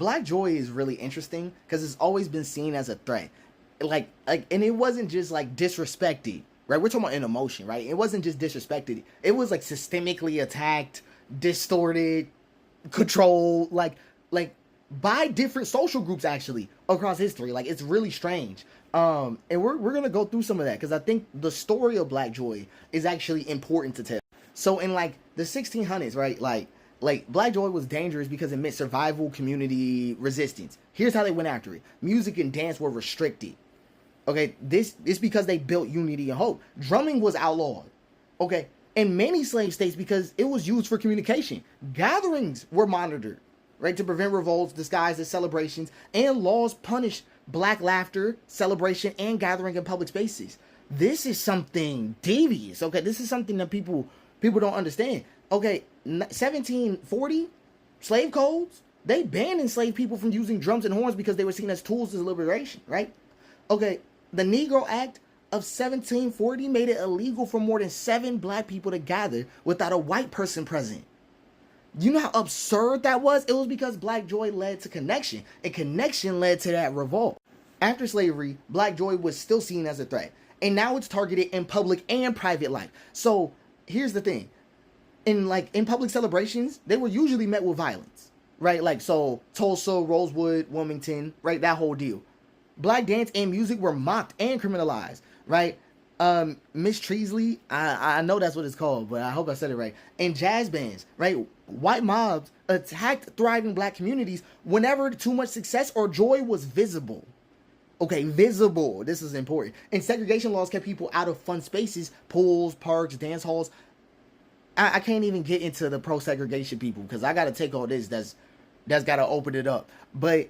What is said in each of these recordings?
Black Joy is really interesting because it's always been seen as a threat. And it wasn't just like disrespected, right? We're talking about an emotion, right? It wasn't just disrespected. It was like systemically attacked, distorted, controlled, like by different social groups actually across history. Like, it's really strange. And we're gonna go through some of that because I think the story of Black Joy is actually important to tell. So in like the 1600s, right? Like Black Joy was dangerous because it meant survival, community, resistance. Here's how they went after it. Music and dance were restricted. Okay, this is because they built unity and hope. Drumming was outlawed. Okay, in many slave states because it was used for communication. Gatherings were monitored, right, to prevent revolts disguised as celebrations, and laws punished Black laughter, celebration, and gathering in public spaces. This is something devious. Okay, this is something that people don't understand. Okay, 1740 slave codes, they banned enslaved people from using drums and horns because they were seen as tools of liberation, right? Okay, the Negro Act of 1740 made it illegal for more than 7 Black people to gather without a white person present. You know how absurd that was? It was because Black Joy led to connection, and connection led to that revolt. After slavery, Black Joy was still seen as a threat, and now it's targeted in public and private life. So here's the thing. In public celebrations, they were usually met with violence, right? Like, so Tulsa, Rosewood, Wilmington, right? That whole deal. Black dance and music were mocked and criminalized, right? Miss Treasley, I know that's what it's called, but I hope I said it right. And jazz bands, right? White mobs attacked thriving Black communities whenever too much success or joy was visible. Okay, visible. This is important. And segregation laws kept people out of fun spaces, pools, parks, dance halls. I can't even get into the pro-segregation people because I got to take all this that's got to open it up. But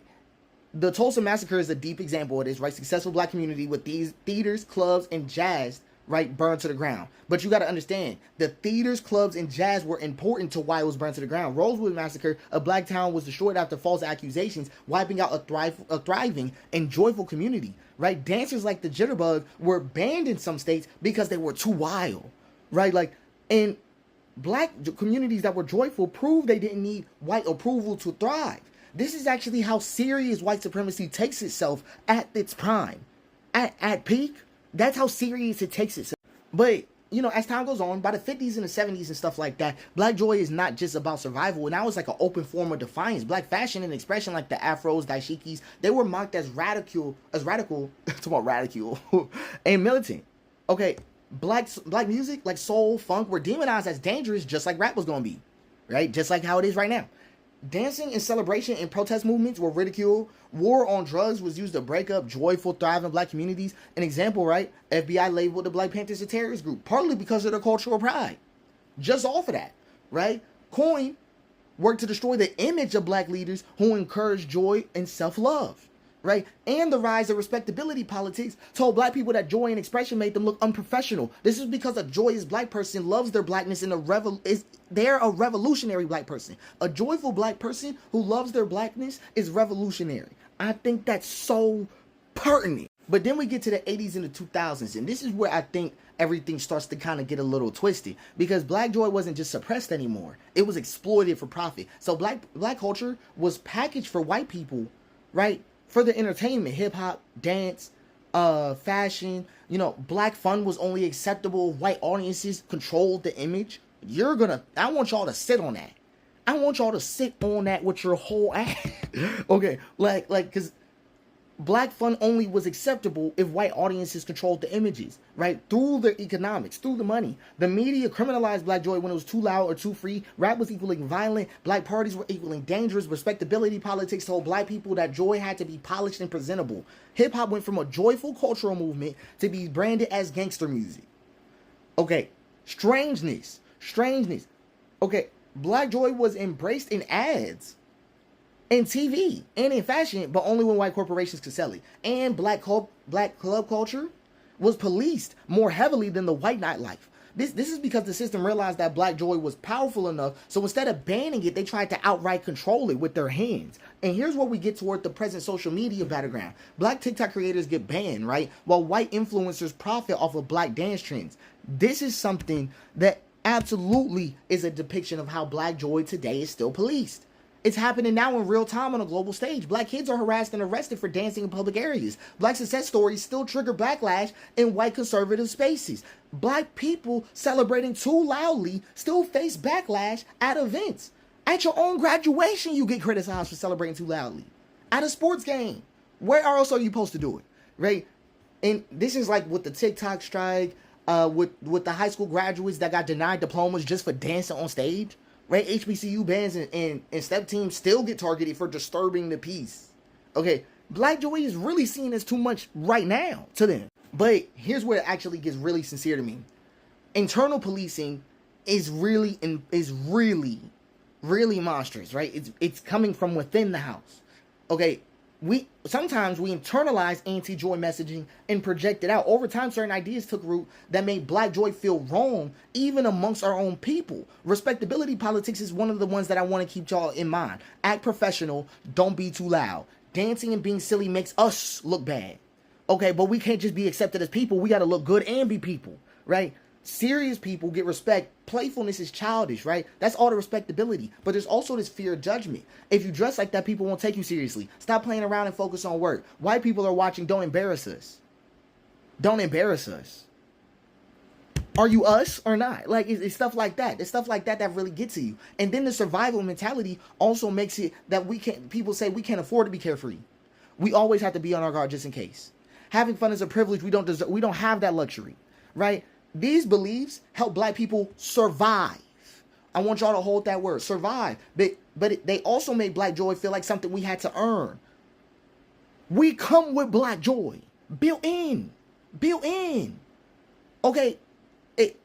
the Tulsa Massacre is a deep example of this, right? Successful Black community with these theaters, clubs, and jazz, right, burned to the ground. But you got to understand, the theaters, clubs, and jazz were important to why it was burned to the ground. Rosewood Massacre, a Black town, was destroyed after false accusations, wiping out a thriving and joyful community, right? Dancers like the Jitterbug were banned in some states because they were too wild, right? Like, and Black communities that were joyful proved they didn't need white approval to thrive. This is actually how serious white supremacy takes itself at its prime. At peak, that's how serious it takes itself. But, you know, as time goes on, by the 50s and the 70s and stuff like that, Black Joy is not just about survival. Now it's like an open form of defiance. Black fashion and expression like the afros, dashikis, they were mocked as radical, talk about radical, and militant. Okay, Black music, like soul, funk, were demonized as dangerous, just like rap was going to be, right? Just like how it is right now. Dancing and celebration and protest movements were ridiculed. War on drugs was used to break up joyful, thriving Black communities. An example, right? FBI labeled the Black Panthers a terrorist group, partly because of their cultural pride. Just off of that, right? Coin worked to destroy the image of Black leaders who encouraged joy and self-love, right? And the rise of respectability politics told Black people that joy and expression made them look unprofessional. This is because a joyous Black person loves their Blackness and they're a revolutionary Black person. A joyful Black person who loves their Blackness is revolutionary. I think that's so pertinent. But then we get to the 80s and the 2000s, and this is where I think everything starts to kind of get a little twisted, because Black joy wasn't just suppressed anymore. It was exploited for profit. So black culture was packaged for white people, right? For their entertainment, hip hop, dance, fashion. You know, Black fun was only acceptable if white audiences controlled the image. I want y'all to sit on that. I want y'all to sit on that with your whole ass. Okay, because Black fun only was acceptable if white audiences controlled the images, right? Through the economics, through the money. The media criminalized Black joy when it was too loud or too free. Rap was equaling violent. Black parties were equaling dangerous. Respectability politics told Black people that joy had to be polished and presentable. Hip hop went from a joyful cultural movement to be branded as gangster music. Okay, strangeness. Okay, Black joy was embraced in ads, in TV, and in fashion, but only when white corporations could sell it. And black club culture was policed more heavily than the white nightlife. This is because the system realized that Black joy was powerful enough, so instead of banning it, they tried to outright control it with their hands. And here's where we get toward the present social media battleground. Black TikTok creators get banned, right? While white influencers profit off of Black dance trends. This is something that absolutely is a depiction of how Black joy today is still policed. It's happening now in real time on a global stage. Black kids are harassed and arrested for dancing in public areas. Black success stories still trigger backlash in white conservative spaces. Black people celebrating too loudly still face backlash at events. At your own graduation, you get criticized for celebrating too loudly. At a sports game, where else are you supposed to do it, right? And this is like with the TikTok strike, with the high school graduates that got denied diplomas just for dancing on stage. Right, HBCU bands and step teams still get targeted for disturbing the peace. Okay, Black joy is really seen as too much right now to them. But here's where it actually gets really sincere to me. Internal policing is really monstrous, right? It's coming from within the house. Okay, sometimes we internalize anti-joy messaging and project it out. Over time, certain ideas took root that made Black joy feel wrong, even amongst our own people. Respectability politics is one of the ones that I want to keep y'all in mind. Act professional, don't be too loud. Dancing and being silly makes us look bad. Okay, but we can't just be accepted as people. We got to look good and be people, right? Serious people get respect. Playfulness is childish, right? That's all the respectability. But there's also this fear of judgment. If you dress like that, people won't take you seriously. Stop playing around and focus on work. White people are watching. Don't embarrass us. Don't embarrass us. Are you us or not? Like, it's stuff like that. It's stuff like that that really gets to you. And then the survival mentality also makes it that people say we can't afford to be carefree. We always have to be on our guard just in case. Having fun is a privilege. We don't have that luxury, right? These beliefs help Black people survive. I want y'all to hold that word, survive. But they also made Black joy feel like something we had to earn. We come with Black joy, built in. Okay,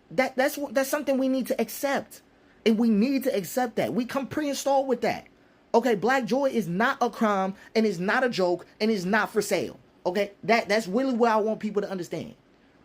that's something we need to accept, and we need to accept that we come pre-installed with that. Okay, Black joy is not a crime, and it's not a joke, and it's not for sale. Okay, that's really what I want people to understand.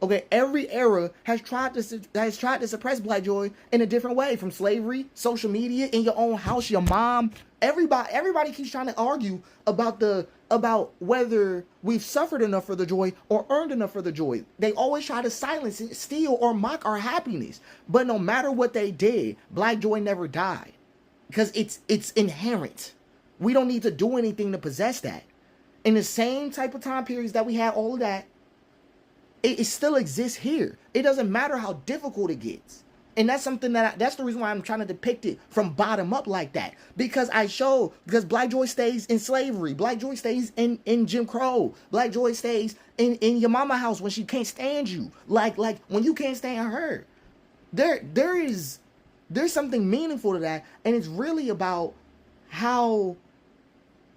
Okay, every era has tried to suppress Black joy in a different way, from slavery, social media, in your own house, your mom. Everybody keeps trying to argue about whether we've suffered enough for the joy or earned enough for the joy. They always try to silence it, steal, or mock our happiness. But no matter what they did, Black joy never died, because it's inherent. We don't need to do anything to possess that. In the same type of time periods that we had all of that, it still exists here. It doesn't matter how difficult it gets. And that's something that's the reason why I'm trying to depict it from bottom up like that. Because Black joy stays in slavery. Black joy stays in Jim Crow. Black joy stays in your mama house when she can't stand you. Like when you can't stand her. There's something meaningful to that. And it's really about how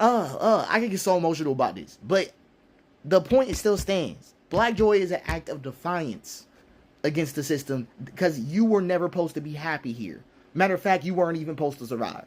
I can get so emotional about this. But the point still stands. Black joy is an act of defiance against the system, because you were never supposed to be happy here. Matter of fact, you weren't even supposed to survive.